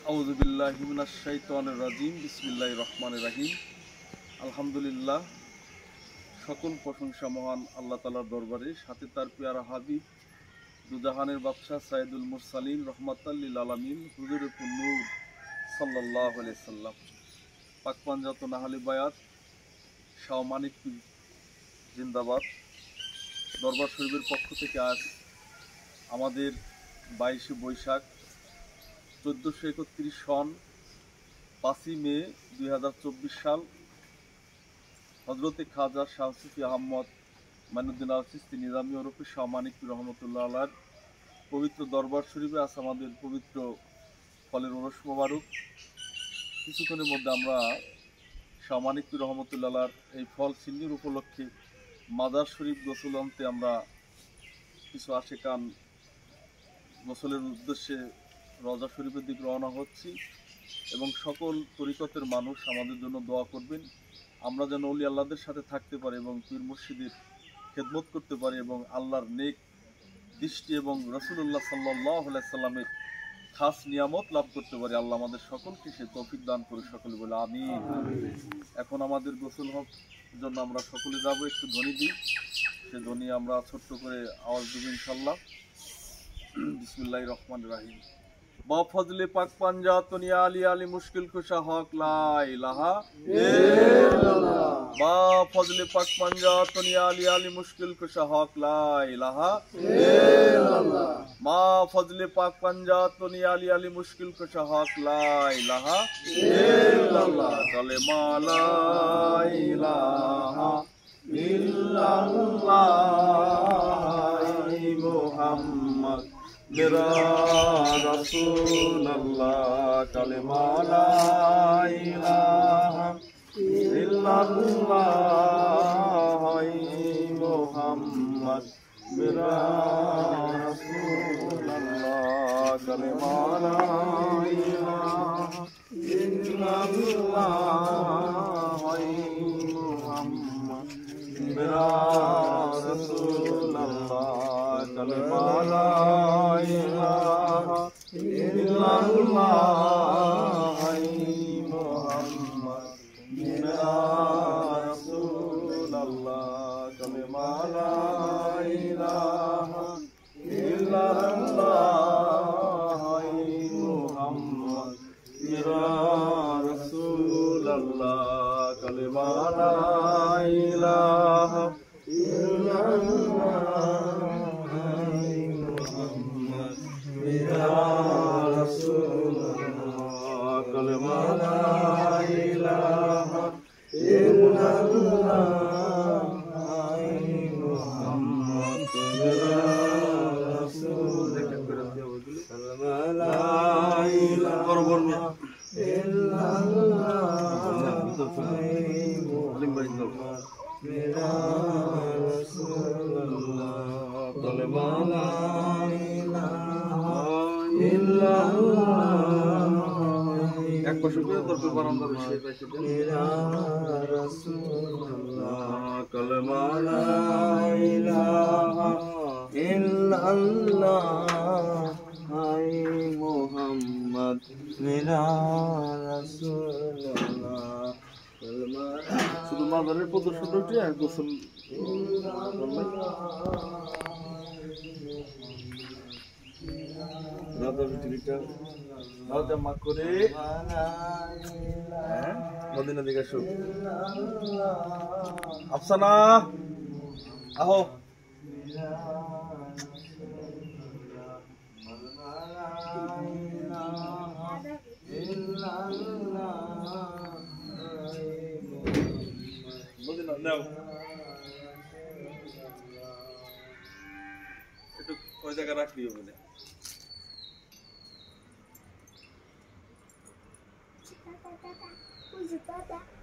আউযু বিল্লাহি মিনাশ শাইতানির রাজিম। বিসমিল্লাহির রহমানির রহিম। আলহামদুলিল্লাহ, সকল প্রশংসা মহান আল্লাহ তাআলার দরবারে, সাথে তার পেয়ারা হাবিব দুজাহানের বাদশাহ সাইয়্যিদুল মুরসালিন রহমাতাল লিল আলামিন হুজুরে নূর সাল্লাল্লাহু আলাইহি সাল্লাম পাক পাঞ্জাত নাহালি বায়াত শাহ মানিক পীর জিন্দাবাদ। দরবার শরীফের পক্ষ থেকে আজ আমাদের 22শে বৈশাখ 1431 সন 5ই মে 2024 সাল হজরতে খাজা শাহ সুফি আহমদ মাইনুদ্দিন আল চিশতি নিজামী ওরফে শাহ মানিক পীর রহমতুল্লাহ আলাইহির পবিত্র দরবার শরীফে আজ আমাদের পবিত্র ফলের ওরস মোবারক। কিছুক্ষণের মধ্যে আমরা শাহ মানিক পীর রহমতুল্লাহ আলাইহির এই ফল সিন্নির উপলক্ষে মাজার শরীফ গোসল আনতে আমরা কিছু আশেকান গোসলের উদ্দেশ্যে রওজা শরীফের দিকে রওনা হচ্ছি এবং সকল তরিকতের মানুষ আমাদের জন্য দোয়া করবেন, আমরা যেন ওলি আল্লাহদের সাথে থাকতে পারি এবং পীর মুর্শিদের খেদমত করতে পারি এবং আল্লাহর নেক দৃষ্টি এবং রাসূলুল্লাহ সাল্লাল্লাহু আলাইহি সাল্লামের খাস নিয়ামত লাভ করতে পারি। আল্লাহ আমাদের সকলকে সে তৌফিক দান করে, সকলে বলে আমিন। এখন আমাদের গোসল হওয়ার জন্য আমরা সকলে যাব, একটু ধ্বনি দিই, সে ধ্বনি আমরা ছোট্ট করে আওয়াজ দেব ইনশাল্লাহ। বিসমিল্লাহির রহমানির রহিম। বা ফজলে পাক পাঞ্জাতনি আলী আলী মুশকিল কুশা হক লা ইলাহা ইল্লাল্লাহ। বা ফজলে পাক পাঞ্জাতনি আলী আলী মুশকিল কুশা হক লা ইলাহা ইল্লাল্লাহ। মা ফজলে পাক পাঞ্জাতনি আলী আলী মুশকিল কুশা হক লা ইলাহা ইল্লাল্লাহ। কালেমা লা ইলাহা ইল্লাল্লাহ মুহাম্মদ मेरा रसूल अल्लाह। कलिमा ला इलाहा इल्लल्लाह मुहम्मद मेरा रसूल अल्लाह। कलिमा ला इलाहा इल्लल्लाह मुहम्मद मेरा रसूल अल्लाह। कलिमा ला इलाहा इल्लल्लाह मुहम्मद मेरा रसूल अल्लाह। कलिमा ला इलाहा इल्लल्लाह मुहम्मद मेरा रसूल अल्लाह। कलिमा ला इलाहा मेरा रसूल अल्लाह। कलिमा ला इलाहा इल्लल्लाह मुहम्मद मेरा रसूल अल्लाह। कलिमा ला इलाहा इल्लल्लाह मेरा रसूल अल्लाह। कलिमा ला इलाहा इल्लल्लाह एक बशु করে দরবার বারান্দা বসে পাইছে মেরা রাসূলুল্লাহ। কালেমা লা ইলাহা ইল্লাল্লাহ মুহাম্মদ মেরা রাসূলুল্লাহ। কালেমা শুধু মাজারের প্রদর্শনটি আর গোসল জমা করে মদিনা দিকে আসো। আফসানা আহো। মদিনা নাও একটু ওই জায়গা রাখলি বলে Tata, tata, tata,